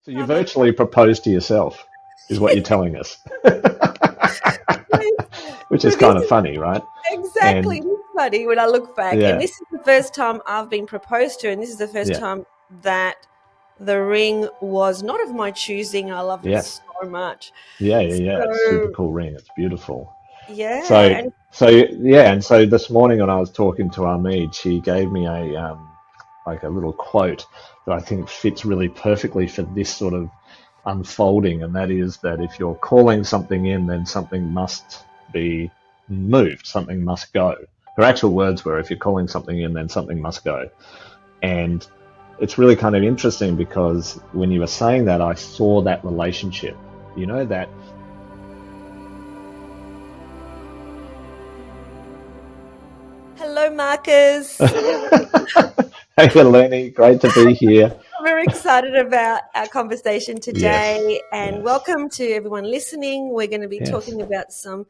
So you I'm a, virtually proposed to yourself, is what you're telling us, which is so this kind of is funny, right? exactly And this funny when I look back. And yeah, this is the first time I've been proposed to, and this is the first yeah, time that the ring was not of my choosing. I love it yes, so much. yeah. It's a super So cool ring. It's beautiful. So, yeah, and and so this morning when I was talking to Ameed, she gave me a like a little quote that I think fits really perfectly for this sort of unfolding, and that is that if you're calling something in, then something must be moved, something must go. Her actual words were, if you're calling something in, then something must go. And it's really kind of interesting because when you were saying that, I saw that relationship, that. hello, Marcus. Hey, Eleni, great to be here. I'm very excited about our conversation Yes, today, and yes, welcome to everyone listening. We're going to be yes. talking about some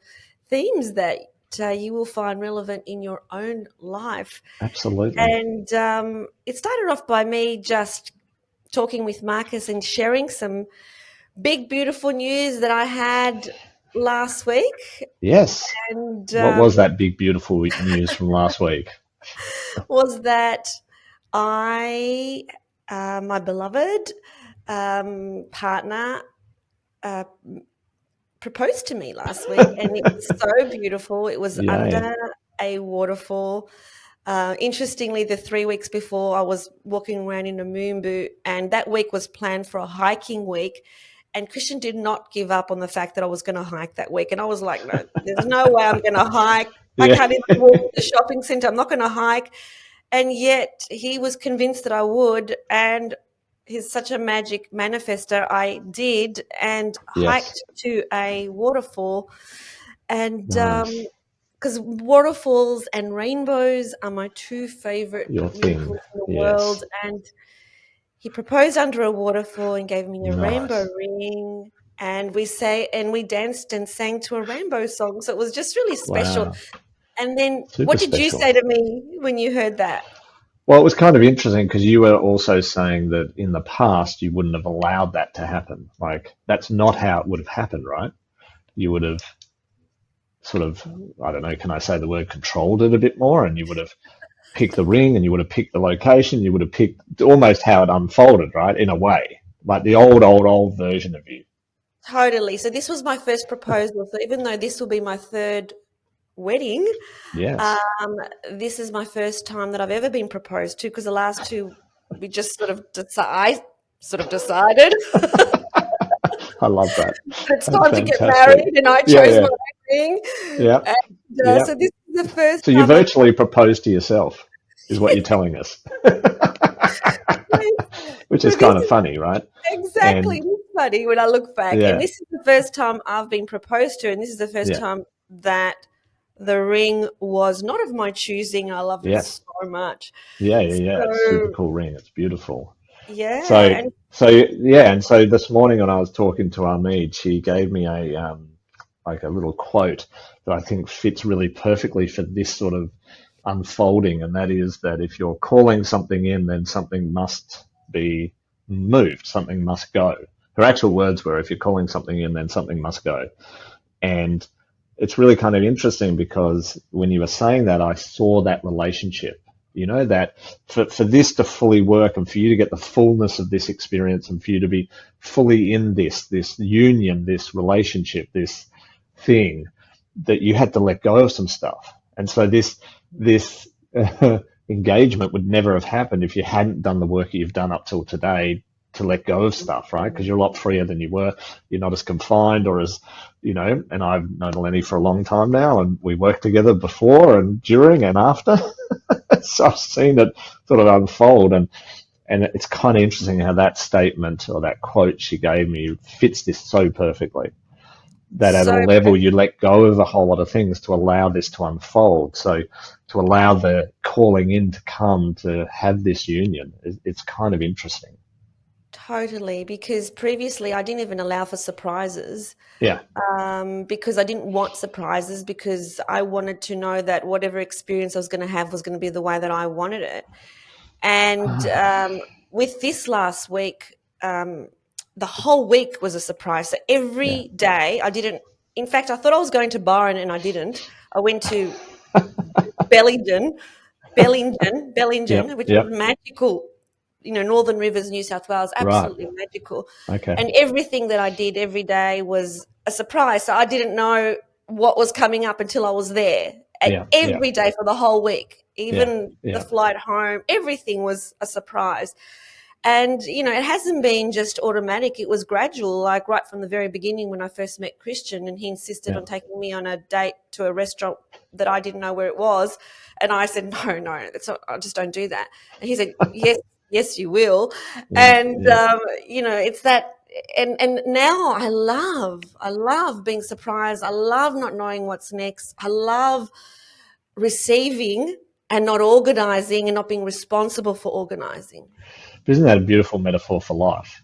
themes that you will find relevant in your own life. Absolutely. And it started off by me just talking with Marcus and sharing some big, beautiful news that I had last week. Yes. And What was that big, beautiful news from last week? was that I, my beloved partner, uh, proposed to me last week, and it was so beautiful. It was Yay. under a waterfall. Interestingly, the 3 weeks before, I was walking around in a moon boot, and that week was planned for a hiking week. And Christian did not give up on the fact that I was going to hike that week. And I was like, no, there's no way I'm going to hike. I Yeah. can't even walk to the shopping center. I'm not going to hike. And yet he was convinced that I would. And he's such a magic manifester. I did and Yes. hiked to a waterfall. And Nice. because waterfalls and rainbows are my two favorite Your thing. miracles in the Yes. world. And he proposed under a waterfall and gave me a rainbow Nice. ring. And we danced and sang to a rainbow song. So it was just really special. Wow. And then Super what did you special. say to me when you heard that? Well, it was kind of interesting because you were also saying that in the past you wouldn't have allowed that to happen. Like, that's not how it would have happened, right? You would have sort of, I don't know, can I say the word controlled it a bit more? And you would have picked the ring and you would have picked the location. You would have picked almost how it unfolded, right? In a way, like the old version of you. Totally. So this was my first proposal. So even though this will be my third wedding, Yes. um, this is my first time that I've ever been proposed to because the last two we just decided I love that. that it's That's time to get fantastic. married, and I Yeah, chose yeah, my ring. yeah, And yeah. so this is the first So you time I've virtually proposed to yourself, is what you're telling us, which so is this kind of is funny, right? exactly And this funny when I look back. And yeah, this is the first time I've been proposed to, and this is the first yeah, time that the ring was not of my choosing. I love it yes, so much. yeah. It's a super So cool ring. It's beautiful. So, yeah, and and so this morning when I was talking to Ameed, she gave me a like a little quote that I think fits really perfectly for this sort of unfolding, and that is that if you're calling something in, then something must be moved, something must go. Her actual words were, if you're calling something in, then something must go. And it's really kind of interesting because when you were saying that, I saw that relationship. That for this to fully work and for you to get the fullness of this experience and for you to be fully in this union, this relationship, this thing, that you had to let go of some stuff. And so this engagement would never have happened if you hadn't done the work that you've done up till today to let go of stuff, right? Because you're a lot freer than you were. You're not as confined or as, and I've known Eleni for a long time now, and we worked together before and during and after. So I've seen it sort of unfold, and it's kind of interesting how that statement or that quote she gave me fits this so perfectly. That at a so level you let go of a whole lot of things to allow this to unfold. So to allow the calling in to come to have this union, it's kind of interesting. totally, because previously I didn't even allow for surprises, Yeah. because I didn't want surprises because I wanted to know that whatever experience I was going to have was going to be the way that I wanted it. And Ah, with this last week, um, the whole week was a surprise. So every day I didn't, in fact, I thought I was going to Byron and I didn't. I went to Bellingen, Yep. which was Yep. magical, Northern Rivers, New South Wales, Right. absolutely magical. Okay. And everything that I did every day was a surprise. So I didn't know what was coming up until I was there. Yeah. Yeah. Every day for the whole week, Yeah. even the Yeah. flight home, everything was a surprise. And, it hasn't been just automatic. It was gradual, like right from the very beginning when I first met Christian and he insisted Yeah. on taking me on a date to a restaurant that I didn't know where it was. And I said, no, I just don't do that. And he said, yes, you will. Yeah. And, Yeah. it's that. And now I love being surprised. I love not knowing what's next. I love receiving and not organizing and not being responsible for organizing. Isn't that a beautiful metaphor for life?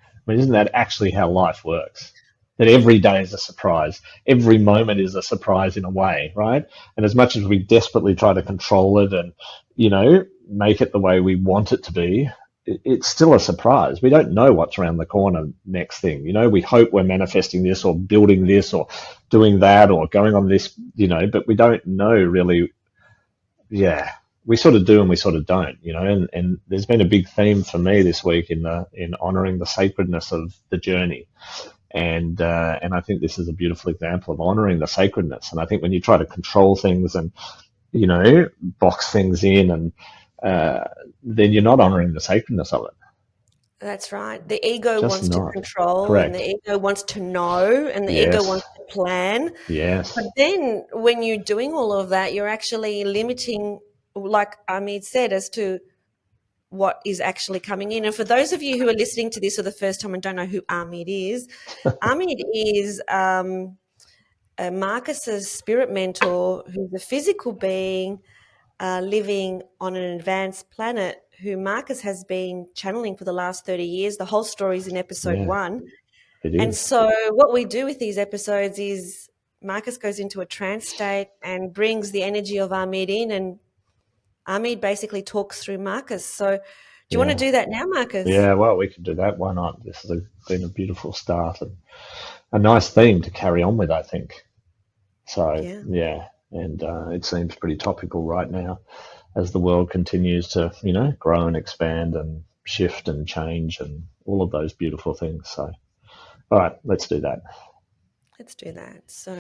I mean, isn't that actually how life works? That every day is a surprise. Every moment is a surprise in a way, right? And as much as we desperately try to control it and, make it the way we want it to be, it's still a surprise. We don't know what's around the corner next thing. We hope we're manifesting this or building this or doing that or going on this, but we don't know really. Yeah, we sort of do and we sort of don't, and there's been a big theme for me this week in honoring the sacredness of the journey. And I think this is a beautiful example of honoring the sacredness. And I think when you try to control things and, box things in and then you're not honoring the sacredness of it. That's right. The ego Just wants to not. control and Correct. the ego wants to know and the ego Yes. wants to plan. But Yes. then when you're doing all of that, you're actually limiting, like Ameed said, as to what is actually coming in. And for those of you who are listening to this for the first time and don't know who Ameed is Marcus's spirit mentor who's a physical being living on an advanced planet who Marcus has been channeling for the last 30 years. The whole story is in episode Yeah, 1. it And is. so what we do with these episodes is Marcus goes into a trance state and brings the energy of Ameed in, and Ameed basically talks through Marcus. So do you want to Yeah. do that now, Marcus? Yeah, well, we could do that. Why not? This has been a beautiful start and a nice theme to carry on with, I think. So, Yeah. yeah, and it seems pretty topical right now as the world continues to, grow and expand and shift and change and all of those beautiful things. So, all right, let's do that. Let's do that. So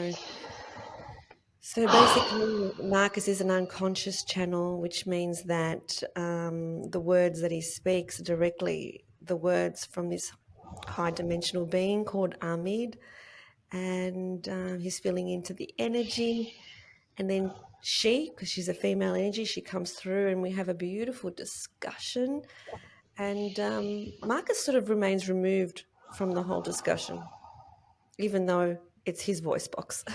basically, Marcus is an unconscious channel, which means that the words that he speaks are directly the words from this high dimensional being called Ameed, and he's feeling into the energy. And then because she's a female energy, she comes through and we have a beautiful discussion. And Marcus sort of remains removed from the whole discussion, even though it's his voice box.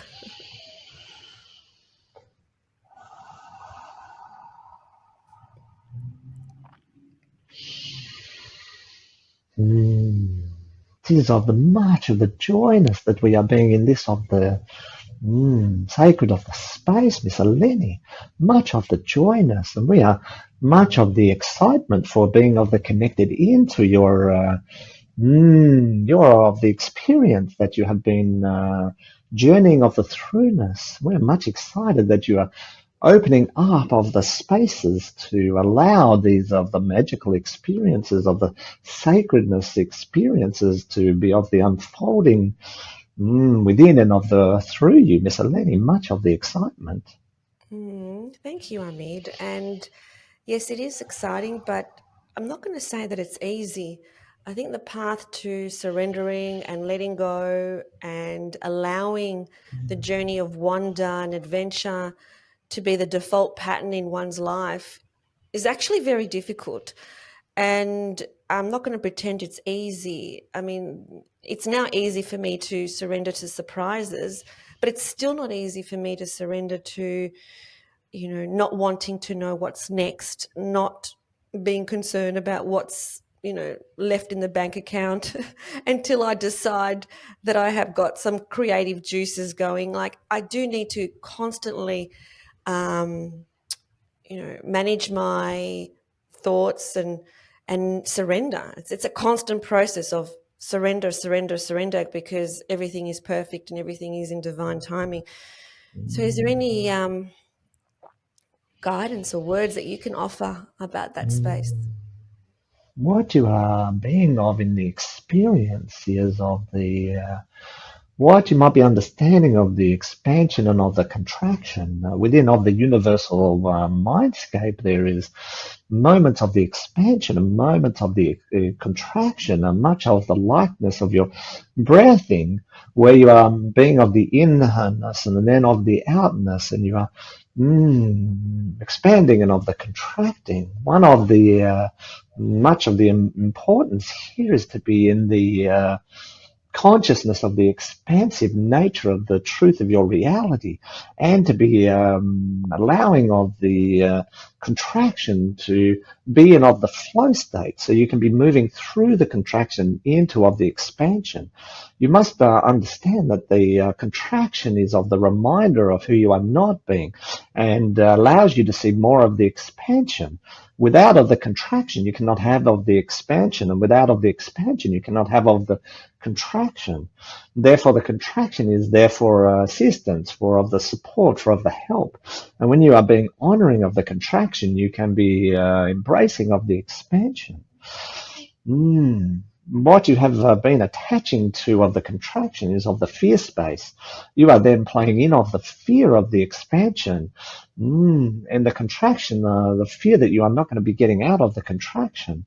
Mm. Tis of the much of the joyness that we are being in this of the sacred of the space, Miss Eleni, much of the joyness, and we are much of the excitement for being of the connected into your of the experience that you have been journeying of the throughness. We're much excited that you are opening up of the spaces to allow these of the magical experiences of the sacredness experiences to be of the unfolding within and of the through you, Miss Eleni, much of the excitement. Thank you, Ahmed. And yes, it is exciting, but I'm not going to say that it's easy. I think the path to surrendering and letting go and allowing the journey of wonder and adventure to be the default pattern in one's life is actually very difficult. And I'm not going to pretend it's easy. I mean, it's now easy for me to surrender to surprises, but it's still not easy for me to surrender to, not wanting to know what's next, not being concerned about what's, left in the bank account until I decide that I have got some creative juices going. Like I do need to constantly um, manage my thoughts and surrender. It's a constant process of surrender, surrender, surrender, because everything is perfect and everything is in divine timing. So is there any guidance or words that you can offer about that space? What you are being of in the experience is of the what you might be understanding of the expansion and of the contraction. Within of the universal mindscape, there is moments of the expansion and moments of the contraction, and much of the likeness of your breathing, where you are being of the innerness and then of the outness, and you are expanding and of the contracting. One of the much of the importance here is to be in the consciousness of the expansive nature of the truth of your reality, and to be allowing of the contraction to be in of the flow state, so you can be moving through the contraction into of the expansion. You must understand that the contraction is of the reminder of who you are not being, and allows you to see more of the expansion. Without of the contraction, you cannot have of the expansion, and without of the expansion, you cannot have of the contraction. Therefore, the contraction is there for assistance, for of the support, for of the help. And when you are being honoring of the contraction, you can be embracing of the expansion. What you have been attaching to of the contraction is of the fear space. You are then playing in of the fear of the expansion. And the contraction, the fear that you are not going to be getting out of the contraction.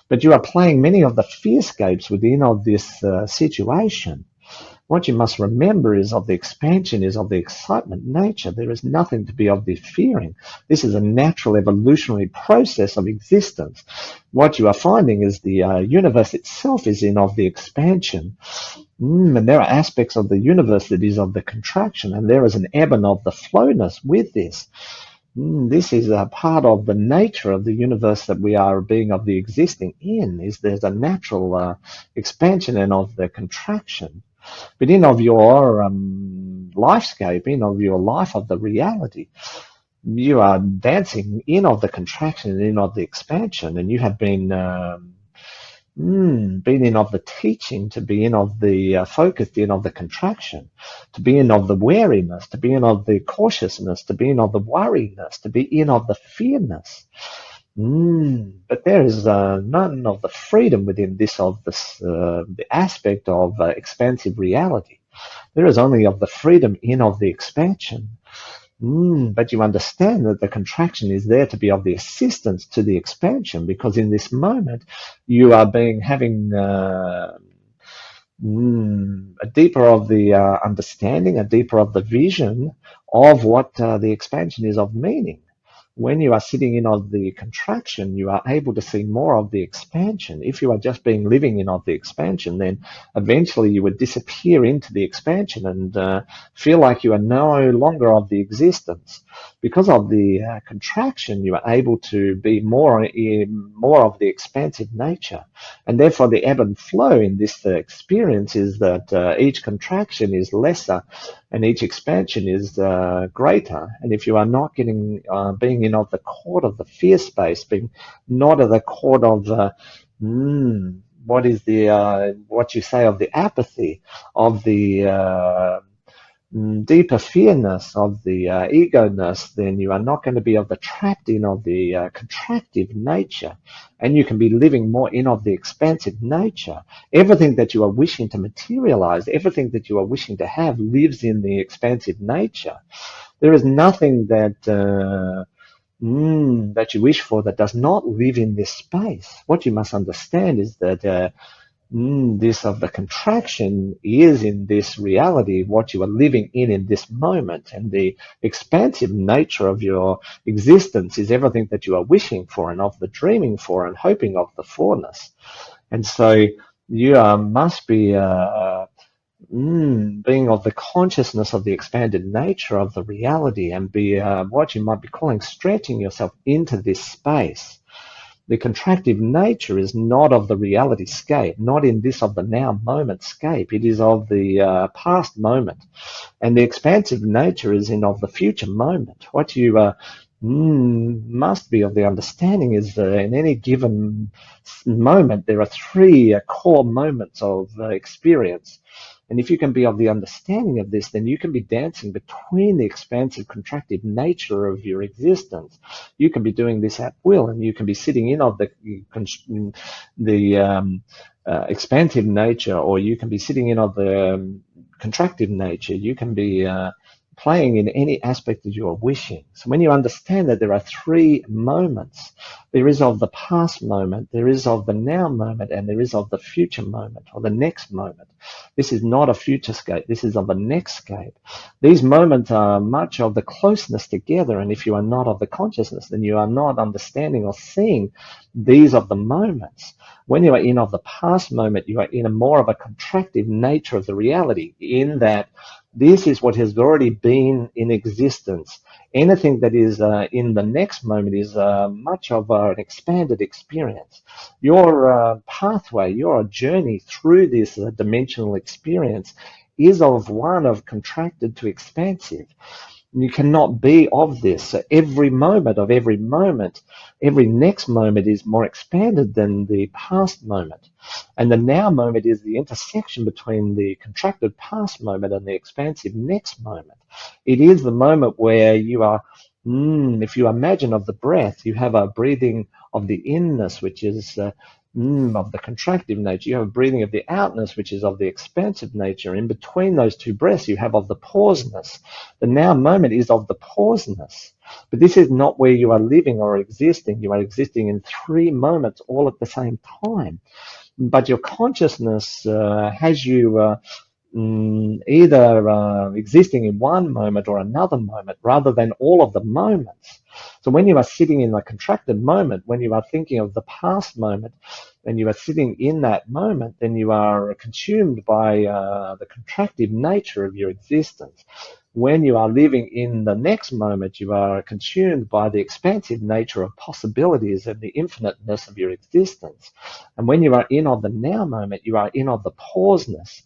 But you are playing many of the fearscapes within of this situation. What you must remember is of the expansion is of the excitement nature. There is nothing to be of the fearing. This is a natural evolutionary process of existence. What you are finding is the universe itself is in of the expansion. And there are aspects of the universe that is of the contraction, and there is an ebb and of the flowness with this. This is a part of the nature of the universe that we are being of the existing in, is there's a natural expansion and of the contraction. But in of your lifescape, in of your life of the reality, you are dancing in of the contraction and in of the expansion, and you have been in of the teaching, to be in of the focus, in of the contraction, to be in of the wariness, to be in of the cautiousness, to be in of the worriness, to be in of the fearness. But there is none of the freedom within this of this the aspect of expansive reality. There is only of the freedom in of the expansion. But you understand that the contraction is there to be of the assistance to the expansion, because in this moment you are having a deeper of the understanding, a deeper of the vision of what the expansion is of meaning. When you are sitting in of the contraction, you are able to see more of the expansion. If you are just living in of the expansion, then eventually you would disappear into the expansion and feel like you are no longer of the existence. Because of the contraction, you are able to be more of the expansive nature. And therefore the ebb and flow in this experience is that each contraction is lesser and each expansion is greater. And if you are not being in of the court of the fear space, being not of the court of what is the what you say of the apathy, of the deeper fearness, of the ego-ness, then you are not going to be of the trapped in of the contractive nature, and you can be living more in of the expansive nature. Everything that you are wishing to materialize, everything that you are wishing to have, lives in the expansive nature. There is nothing that that you wish for that does not live in this space. What you must understand is that this of the contraction is in this reality what you are living in this moment, and the expansive nature of your existence is everything that you are wishing for and of the dreaming for and hoping of the fullness. And so you must be being of the consciousness of the expanded nature of the reality, and be what you might be calling stretching yourself into this space. The contractive nature is not of the reality scape, not in this of the now moment scape. It is of the past moment. And the expansive nature is in of the future moment. What you must be of the understanding is in any given moment, there are three core moments of experience. And if you can be of the understanding of this, then you can be dancing between the expansive, contracted nature of your existence. You can be doing this at will, and you can be sitting in of the expansive nature, or you can be sitting in of the contractive nature. You can be playing in any aspect that you are wishing. So when you understand that there are three moments, there is of the past moment, there is of the now moment, and there is of the future moment or the next moment. This is not a future scape. This is of a next scape. These moments are much of the closeness together, and if you are not of the consciousness, then you are not understanding or seeing these of the moments. When you are in of the past moment, you are in a more of a contractive nature of the reality, in that this is what has already been in existence. Anything that is in the next moment is much of an expanded experience. Your pathway, your journey through this dimensional experience is of one of contracted to expansive. You cannot be of this. So every moment of every moment, every next moment is more expanded than the past moment. And the now moment is the intersection between the contracted past moment and the expansive next moment. It is the moment where you are, if you imagine of the breath, you have a breathing of the inness, which is of the contractive nature. You have a breathing of the outness, which is of the expansive nature. In between those two breaths, you have of the pauseness. The now moment is of the pauseness. But this is not where you are living or existing. You are existing in three moments all at the same time. But your consciousness has you either existing in one moment or another moment rather than all of the moments. So when you are sitting in a contracted moment, when you are thinking of the past moment, and you are sitting in that moment, then you are consumed by the contractive nature of your existence. When you are living in the next moment, you are consumed by the expansive nature of possibilities and the infiniteness of your existence. And when you are in of the now moment, you are in of the pauseness.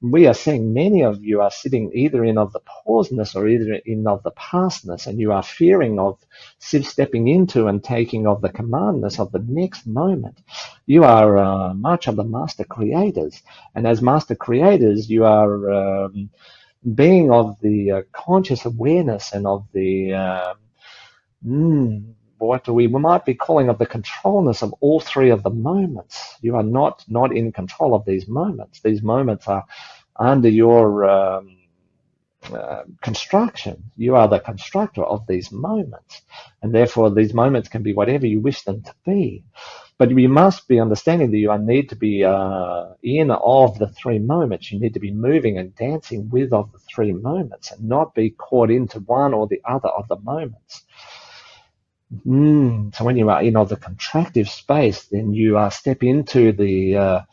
We are seeing many of you are sitting either in of the pauseness or either in of the pastness, and you are fearing of stepping into and taking of the commandness of the next moment. You are much of the master creators, and as master creators, you are being of the conscious awareness and of the what we might be calling of the controlness of all three of the moments. You are not in control of these moments. These moments are under your construction. You are the constructor of these moments, and therefore these moments can be whatever you wish them to be. But you must be understanding that you need to be in of the three moments. You need to be moving and dancing with of the three moments and not be caught into one or the other of the moments. So when you are in of the contractive space, then you step into the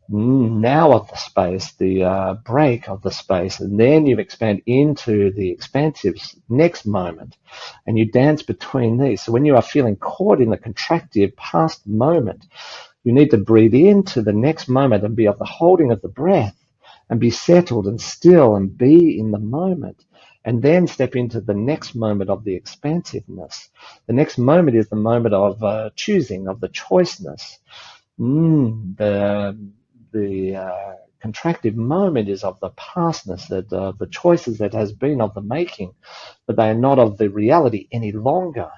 now of the space, the break of the space, and then you expand into the expansive next moment, and you dance between these. So when you are feeling caught in the contractive past moment, you need to breathe into the next moment and be of the holding of the breath and be settled and still and be in the moment, and then step into the next moment of the expansiveness. The next moment is the moment of choosing, of the choiceness. The contractive moment is of the pastness, that the choices that has been of the making, but they are not of the reality any longer.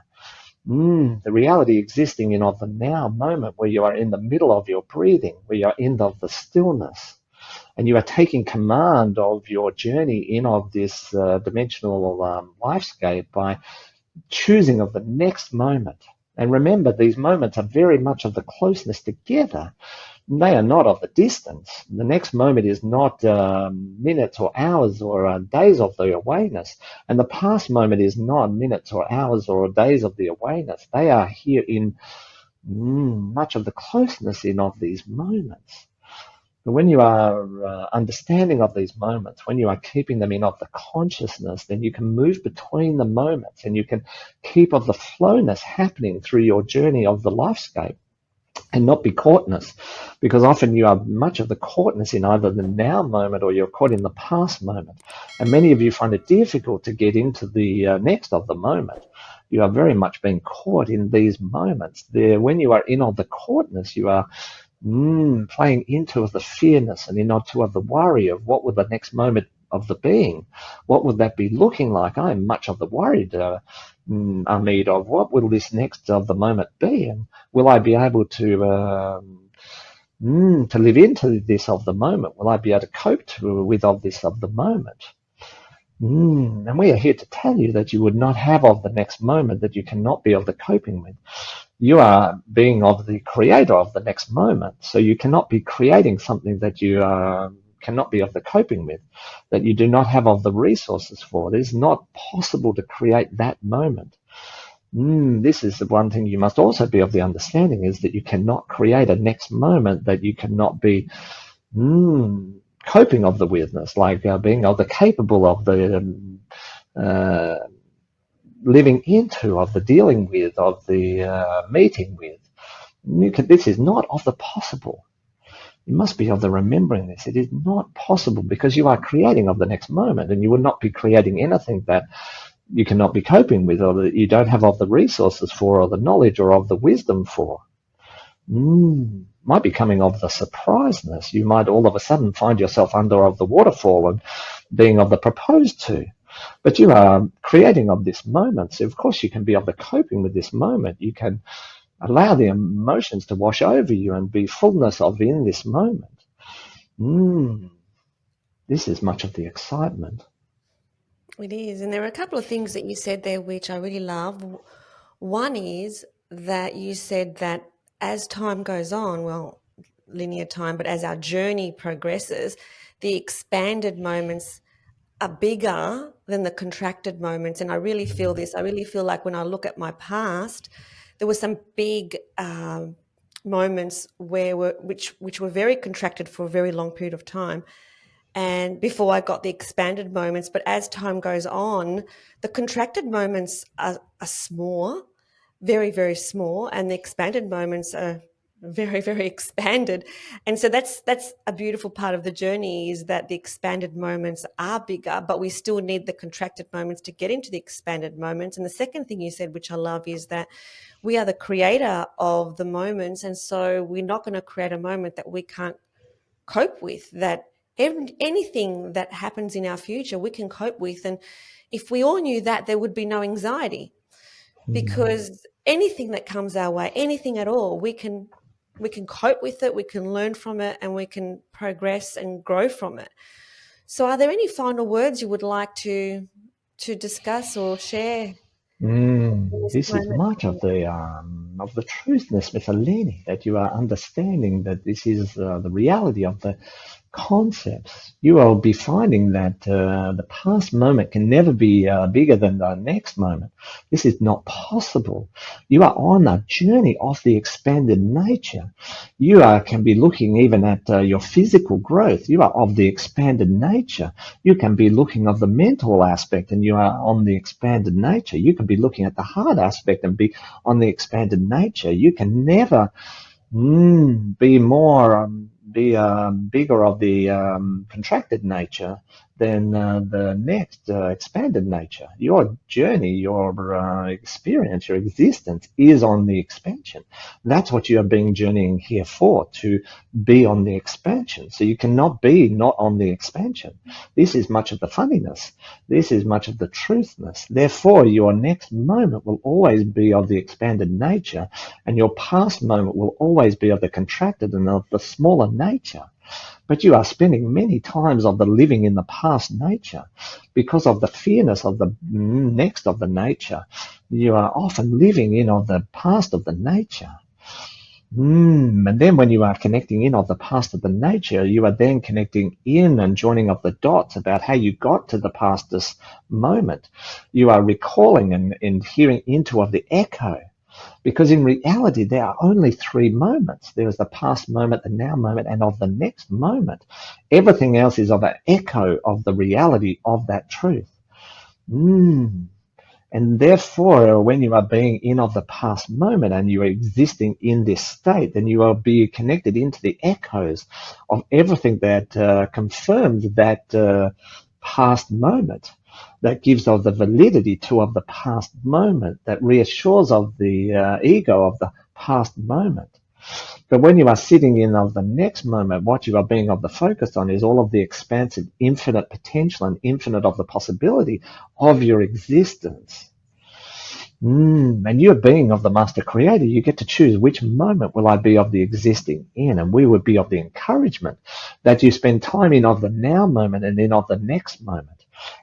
The reality existing in of the now moment, where you are in the middle of your breathing, where you are in of the stillness, and you are taking command of your journey in of this dimensional lifescape by choosing of the next moment. And remember, these moments are very much of the closeness together. They are not of the distance. The next moment is not minutes or hours or days of the awareness. And the past moment is not minutes or hours or days of the awareness. They are here in much of the closeness in of these moments. But when you are understanding of these moments, when you are keeping them in of the consciousness, then you can move between the moments and you can keep of the flowness happening through your journey of the lifescape and not be caughtness, because often you are much of the caughtness in either the now moment or you're caught in the past moment. And many of you find it difficult to get into the next of the moment. You are very much being caught in these moments. When you are in of the caughtness, you are playing into of the fearness and into of the worry of what would the next moment of the being, what would that be looking like? I am much of the worried, Ameed, of what will this next of the moment be, and will I be able to live into this of the moment? Will I be able to cope with of this of the moment? And we are here to tell you that you would not have of the next moment, that you cannot be of the coping with. You are being of the creator of the next moment, so you cannot be creating something that you cannot be of the coping with, that you do not have of the resources for. It is not possible to create that moment. This is the one thing you must also be of the understanding, is that you cannot create a next moment that you cannot be coping of the weirdness, like being of the capable of the living into, of the dealing with, of the meeting with. This is not of the possible. You must be of the remembering this. It is not possible, because you are creating of the next moment, and you would not be creating anything that you cannot be coping with, or that you don't have of the resources for, or the knowledge, or of the wisdom for. Might be coming of the surpriseness. You might all of a sudden find yourself under of the waterfall and being of the proposed to. But you are creating of this moment. So of course you can be of the coping with this moment. You can allow the emotions to wash over you and be fullness of in this moment. This is much of the excitement. It is. And there are a couple of things that you said there which I really love. One is that you said that as time goes on, well, linear time, but as our journey progresses, the expanded moments are bigger than the contracted moments. And I really feel this. I really feel like when I look at my past, there were some big moments which were very contracted for a very long period of time. And before I got the expanded moments, but as time goes on, the contracted moments are small, very, very small, and the expanded moments are very, very expanded. And so that's a beautiful part of the journey, is that the expanded moments are bigger, but we still need the contracted moments to get into the expanded moments. And the second thing you said, which I love, is that we are the creator of the moments. And so we're not going to create a moment that we can't cope with, that anything that happens in our future we can cope with. And if we all knew that, there would be no anxiety, because anything that comes our way, anything at all, we can cope with it, we can learn from it, and we can progress and grow from it. So are there any final words you would like to discuss or share? This is much of the truthness with Eleni, that you are understanding that this is the reality of the concepts. You will be finding that the past moment can never be bigger than the next moment. This is not possible. You are on a journey of the expanded nature. You can be looking even at your physical growth. You are of the expanded nature. You can be looking of the mental aspect, and you are on the expanded nature. You can be looking at the heart aspect and be on the expanded nature. You can never be more bigger of the contracted nature than the next expanded nature. Your journey, your experience, your existence is on the expansion. That's what you are being journeying here for, to be on the expansion. So you cannot be not on the expansion. This is much of the funniness. This is much of the truthness. Therefore, your next moment will always be of the expanded nature, and your past moment will always be of the contracted and of the smaller nature. But you are spending many times of the living in the past nature because of the fearness of the next of the nature. You are often living in of the past of the nature. And then when you are connecting in of the past of the nature, you are then connecting in and joining up the dots about how you got to the pastest moment. You are recalling and hearing into of the echo. Because in reality, there are only three moments. There is the past moment, the now moment, and of the next moment. Everything else is of an echo of the reality of that truth. And therefore, when you are being in of the past moment and you are existing in this state, then you will be connected into the echoes of everything that confirms that past moment. that gives of the validity to of the past moment, that reassures of the ego of the past moment. But when you are sitting in of the next moment, what you are being of the focus on is all of the expansive, infinite potential and infinite of the possibility of your existence. And you're being of the master creator, you get to choose which moment will I be of the existing in, and we would be of the encouragement that you spend time in of the now moment and in of the next moment.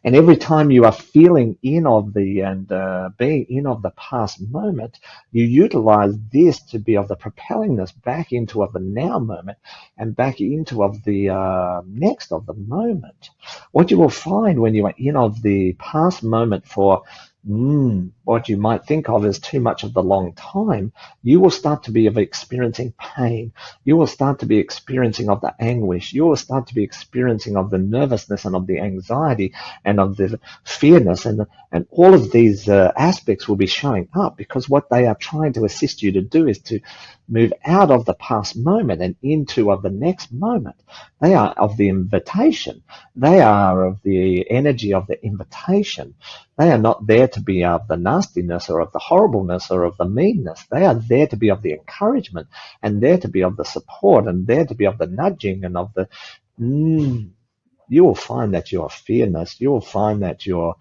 And every time you are feeling in of the and being in of the past moment, you utilize this to be of the propellingness back into of the now moment and back into of the next of the moment. What you will find when you are in of the past moment for what you might think of as too much of the long time, you will start to be of experiencing pain. You will start to be experiencing of the anguish. You will start to be experiencing of the nervousness and of the anxiety and of the fearness, and all of these aspects will be showing up, because what they are trying to assist you to do is to move out of the past moment and into of the next moment. They are of the invitation. They are of the energy of the invitation. They are not there to be of the nastiness or of the horribleness or of the meanness. They are there to be of the encouragement and there to be of the support and there to be of the nudging and of the you will find that your fearness, you will find that your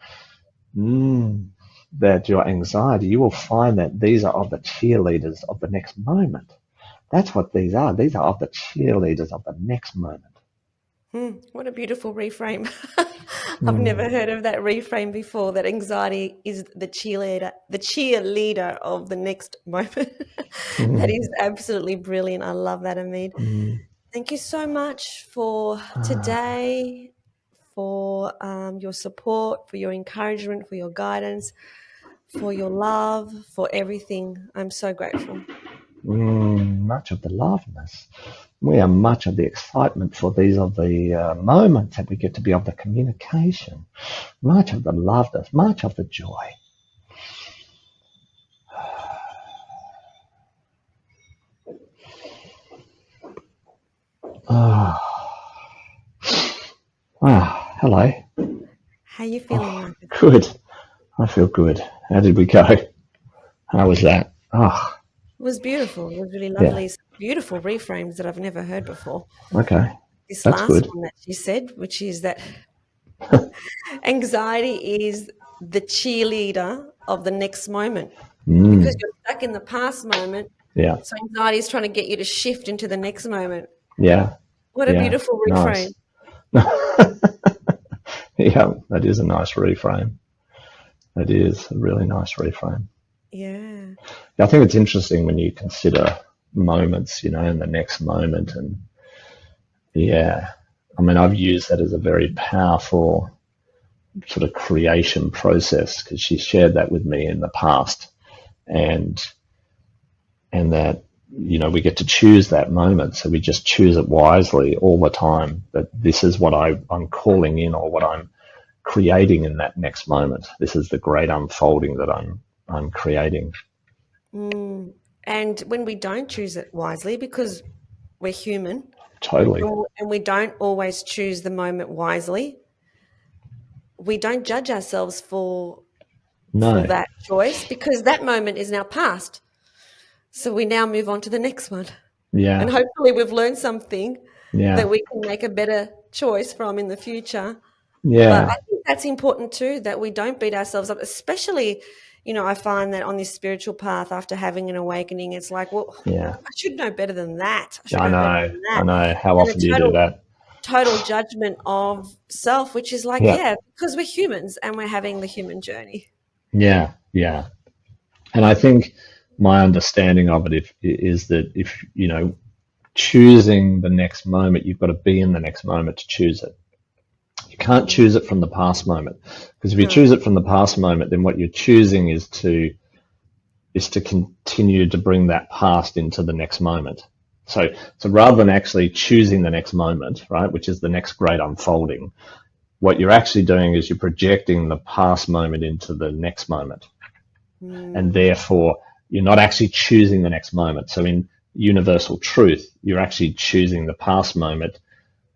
anxiety, you will find that these are of the cheerleaders of the next moment. That's what these are. These are of the cheerleaders of the next moment. What a beautiful reframe. I've never heard of that reframe before, that anxiety is the cheerleader of the next moment. That is absolutely brilliant. I love that, Ameed. Thank you so much for today, for your support, for your encouragement, for your guidance, for your love, for everything. I'm so grateful. Much of the loveness. We are much of the excitement for these of the moments that we get to be of the communication. Much of the loveness, much of the joy. Wow, hello. How are you feeling, Marcus? Good. I feel good. How did we go? How was that? It was beautiful. It was really lovely. Some beautiful reframes that I've never heard before. Okay. This That's last good. one that you said, which is that anxiety is the cheerleader of the next moment. Because you're stuck in the past moment. Yeah. So anxiety is trying to get you to shift into the next moment. Yeah. What a beautiful reframe. Nice. Yeah, that is a nice reframe. That is a really nice reframe. Yeah. I think it's interesting when you consider moments, in the next moment. And I've used that as a very powerful sort of creation process, because she shared that with me in the past. And that, we get to choose that moment. So we just choose it wisely all the time, that this is what I'm calling in, or what I'm creating in that next moment. This is the great unfolding that I'm creating. And when we don't choose it wisely, because we're human. Totally. And we don't always choose the moment wisely, we don't judge ourselves for that choice, because that moment is now past. So we now move on to the next one. Yeah. And hopefully we've learned something that we can make a better choice from in the future. Yeah. But I think that's important too, that we don't beat ourselves up, especially, I find that on this spiritual path, after having an awakening, it's like, well, I should know better than that. I know. How often do you do that? Total judgment of self, which is like, because we're humans and we're having the human journey. Yeah. And I think my understanding of it is that if, choosing the next moment, you've got to be in the next moment to choose it. You can't choose it from the past moment, because if you choose it from the past moment, then what you're choosing is to continue to bring that past into the next moment. So rather than actually choosing the next moment, right, which is the next great unfolding, what you're actually doing is you're projecting the past moment into the next moment. And therefore you're not actually choosing the next moment. So in universal truth, you're actually choosing the past moment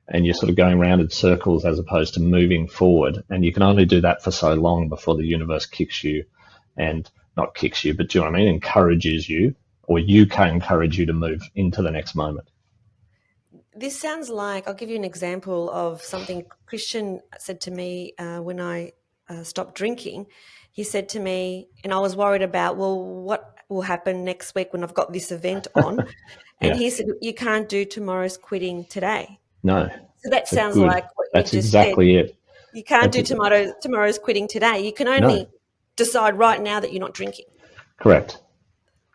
and you're sort of going around in circles as opposed to moving forward. And you can only do that for so long before the universe kicks you, and not kicks you, but do you know what I mean? Encourages you, or you can encourage you to move into the next moment. This sounds like, I'll give you an example of something Christian said to me when I stopped drinking. He said to me, and I was worried about, well, what will happen next week when I've got this event on? And Yeah. he said, you can't do tomorrow's quitting today. No. So that sounds Good. like what you That's just said. exactly it. You can't That's do tomorrow's quitting today. You can only No. decide right now that you're not drinking. Correct.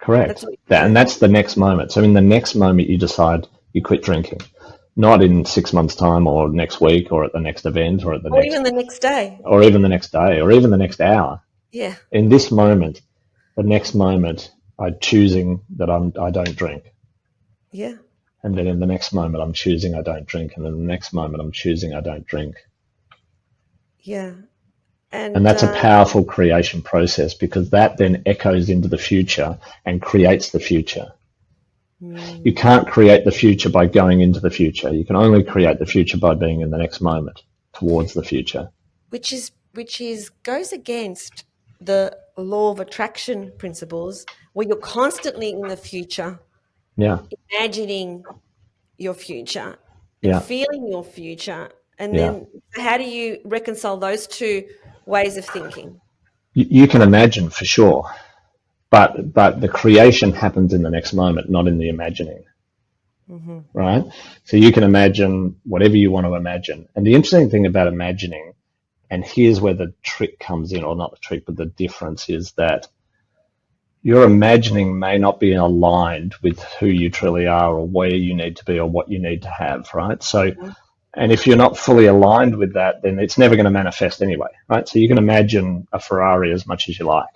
That's what, And that's the next moment. So in the next moment, you decide you quit drinking, not in 6 months' time or next week or at the next event or at the or next, even the next day. or even the next day or even the next hour. Yeah. In this moment, the next moment, I'm choosing that I don't drink. Yeah. And then in the next moment, I'm choosing I don't drink. And then the next moment, I'm choosing I don't drink. Yeah. And that's a powerful creation process, because that then echoes into the future and creates the future. You can't create the future by going into the future. You can only create the future by being in the next moment towards the future. Which goes against the law of attraction principles, where you're constantly in the future, imagining your future and feeling your future. And then how do you reconcile those two ways of thinking? You can imagine for sure, but the creation happens in the next moment, not in the imagining. Mm-hmm. Right? So you can imagine whatever you want to imagine. And the interesting thing about imagining, and here's where the trick comes in, or not the trick, but the difference is that your imagining may not be aligned with who you truly are or where you need to be or what you need to have, right? So, and if you're not fully aligned with that, then it's never going to manifest anyway, right? So you can imagine a Ferrari as much as you like.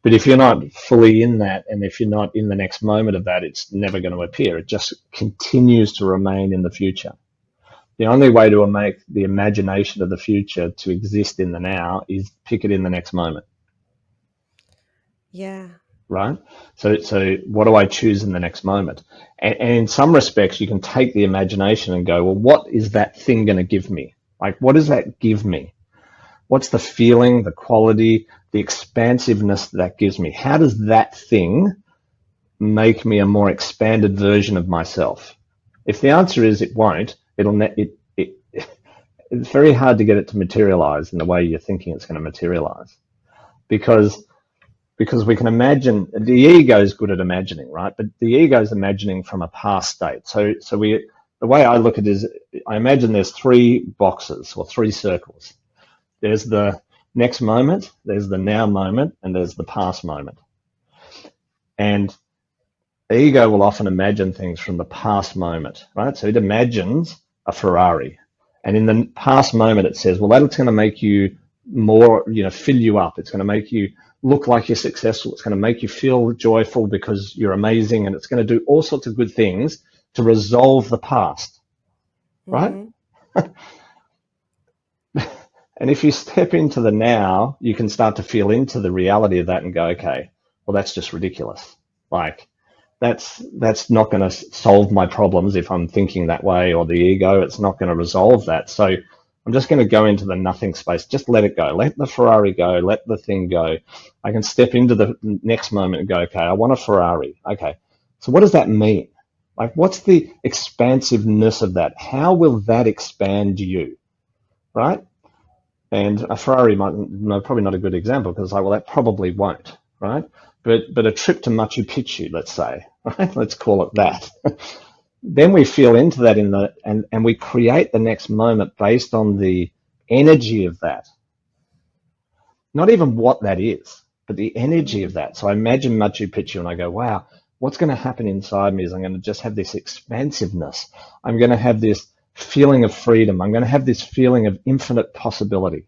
But if you're not fully in that, and if you're not in the next moment of that, it's never going to appear. It just continues to remain in the future. The only way to make the imagination of the future to exist in the now is pick it in the next moment. Yeah. Right? So what do I choose in the next moment? And in some respects, you can take the imagination and go, well, what is that thing going to give me? Like, what does that give me? What's the feeling, the quality, the expansiveness that gives me? How does that thing make me a more expanded version of myself? If the answer is it won't, it's very hard to get it to materialize in the way you're thinking it's going to materialize. Because we can imagine, the ego is good at imagining, right? But the ego is imagining from a past state. So the way I look at it is, I imagine there's 3 boxes or 3 circles. There's the next moment, there's the now moment, and there's the past moment. And the ego will often imagine things from the past moment, right? So it imagines a Ferrari. And in the past moment, it says, well, that's going to make you more, fill you up. It's going to make you look like you're successful. It's going to make you feel joyful because you're amazing. And it's going to do all sorts of good things to resolve the past, right? Mm-hmm. And if you step into the now, you can start to feel into the reality of that and go, okay, well, that's just ridiculous. Like, that's not going to solve my problems if I'm thinking that way, or the ego, it's not going to resolve that. So I'm just going to go into the nothing space. Just let it go. Let the Ferrari go. Let the thing go. I can step into the next moment and go, okay, I want a Ferrari. Okay, so what does that mean? Like, what's the expansiveness of that? How will that expand you, right? And a Ferrari probably not a good example, because well, that probably won't, right? But a trip to Machu Picchu, let's say, right? Let's call it that. Then we feel into that and we create the next moment based on the energy of that. Not even what that is, but the energy of that. So I imagine Machu Picchu and I go, wow, what's going to happen inside me is I'm going to just have this expansiveness. I'm going to have this feeling of freedom. I'm going to have this feeling of infinite possibility.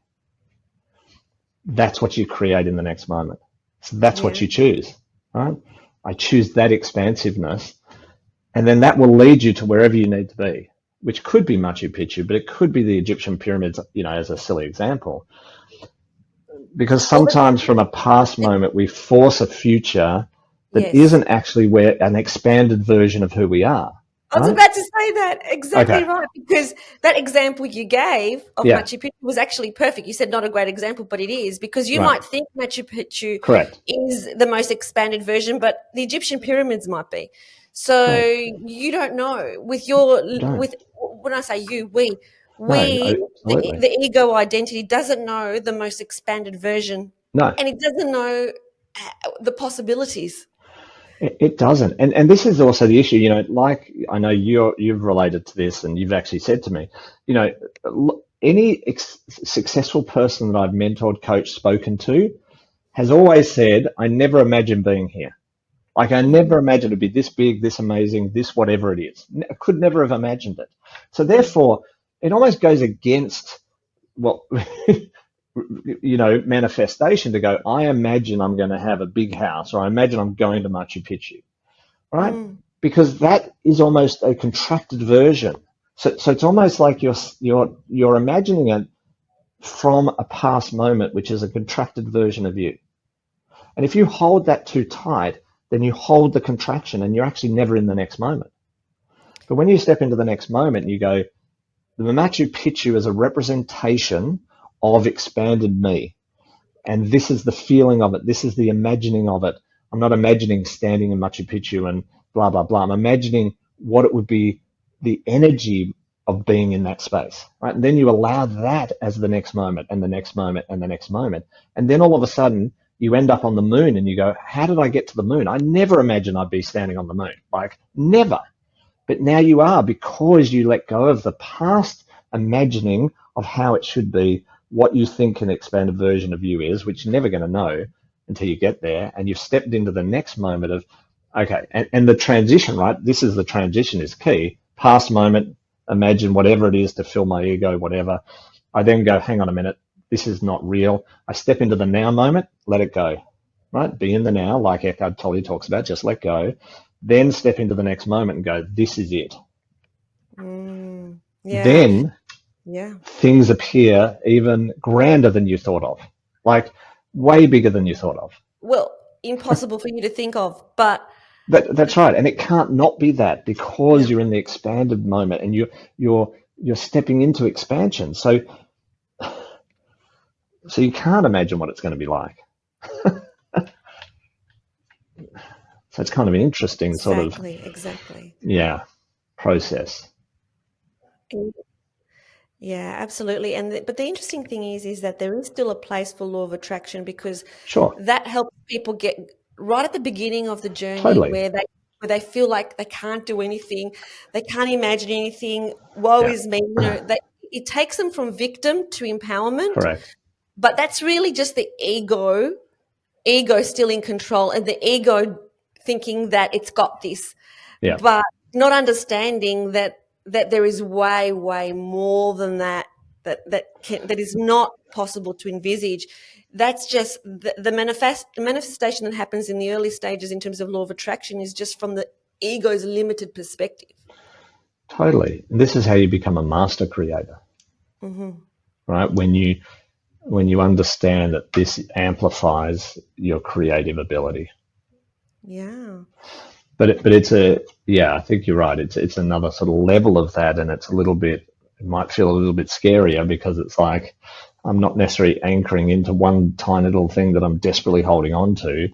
That's what you create in the next moment. So that's what you choose, right? I choose that expansiveness, and then that will lead you to wherever you need to be, which could be Machu Picchu, but it could be the Egyptian pyramids, as a silly example. Because sometimes from a past moment, we force a future that isn't actually an expanded version of who we are. I was right? about to say that. Exactly Okay. right. Because that example you gave of Yeah. Machu Picchu was actually perfect. You said not a great example, but it is, because you Right. might think Machu Picchu Correct. is the most expanded version, but the Egyptian pyramids might be. So Correct. you don't know. Don't. With when I say you, No. the Absolutely. ego identity doesn't know the most expanded version, No. and it doesn't know the possibilities. It doesn't, and this is also the issue. Like I know you've related to this, and you've actually said to me, any successful person that I've mentored, coached, spoken to has always said, "I never imagined being here. Like I never imagined it'd be this big, this amazing, this whatever it is. I could never have imagined it." So therefore, it almost goes against what manifestation to go, I imagine I'm going to have a big house, or I imagine I'm going to Machu Picchu, right? Because that is almost a contracted version. So it's almost like you're imagining it from a past moment, which is a contracted version of you. And if you hold that too tight, then you hold the contraction and you're actually never in the next moment. But when you step into the next moment, you go, the Machu Picchu is a representation of expanded me. And this is the feeling of it. This is the imagining of it. I'm not imagining standing in Machu Picchu and blah, blah, blah. I'm imagining what it would be, the energy of being in that space, right? And then you allow that as the next moment and the next moment and the next moment. And then all of a sudden you end up on the moon and you go, how did I get to the moon? I never imagined I'd be standing on the moon. Like never. But now you are, because you let go of the past imagining of how it should be, what you think an expanded version of you is, which you're never going to know until you get there. And you've stepped into the next moment of, okay, and the transition, right? This is the transition is key. Past moment, imagine whatever it is to fill my ego, whatever. I then go, hang on a minute, this is not real. I step into the now moment, let it go, right? Be in the now, like Eckhart Tolle talks about, just let go. Then step into the next moment and go, this is it. Yeah. Then Yeah. things appear even grander than you thought of, like way bigger than you thought of. Well, impossible for you to think of, but That's right, and it can't not be that, because you're in the expanded moment and you're stepping into expansion. So you can't imagine what it's going to be like. So it's kind of an interesting sort of process. Yeah, absolutely. But the interesting thing is that there is still a place for law of attraction, because Sure, that helps people get right at the beginning of the journey, totally. where they feel like they can't do anything, they can't imagine anything. Woe Yeah, is me. It takes them from victim to empowerment, correct. but that's really just the ego still in control, and the ego thinking that it's got this, Yeah, but not understanding that there is way more than that that is not possible to envisage. That's just the manifestation that happens in the early stages in terms of law of attraction is just from the ego's limited perspective. totally. And this is how you become a master creator, right? When you understand that this amplifies your creative ability. Yeah. But I think you're right. It's another sort of level of that, and it might feel a little bit scarier, because it's like I'm not necessarily anchoring into one tiny little thing that I'm desperately holding on to.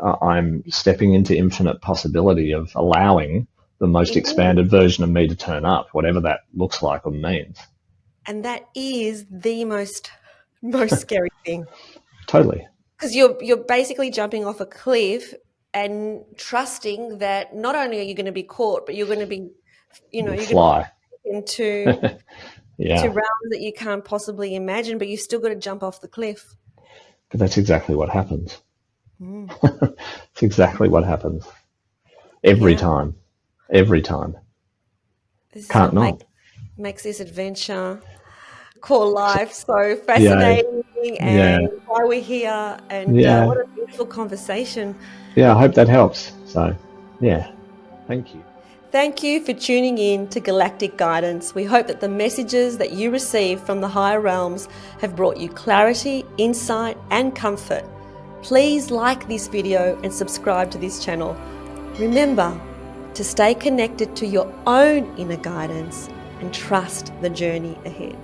I'm stepping into infinite possibility of allowing the most expanded version of me to turn up, whatever that looks like or means. And that is the most scary thing. Totally. Because you're basically jumping off a cliff and trusting that not only are you going to be caught, but you're going to be, you're going fly to into yeah. to realms that you can't possibly imagine, but you've still got to jump off the cliff. But that's exactly what happens. It's exactly what happens every time. Every time. This is Can't what not. makes this adventure called life so fascinating, and why we're here, and what a beautiful conversation. Yeah, I hope that helps. So, yeah, thank you. Thank you for tuning in to Galactic Guidance. We hope that the messages that you receive from the higher realms have brought you clarity, insight, and comfort. Please like this video and subscribe to this channel. Remember to stay connected to your own inner guidance and trust the journey ahead.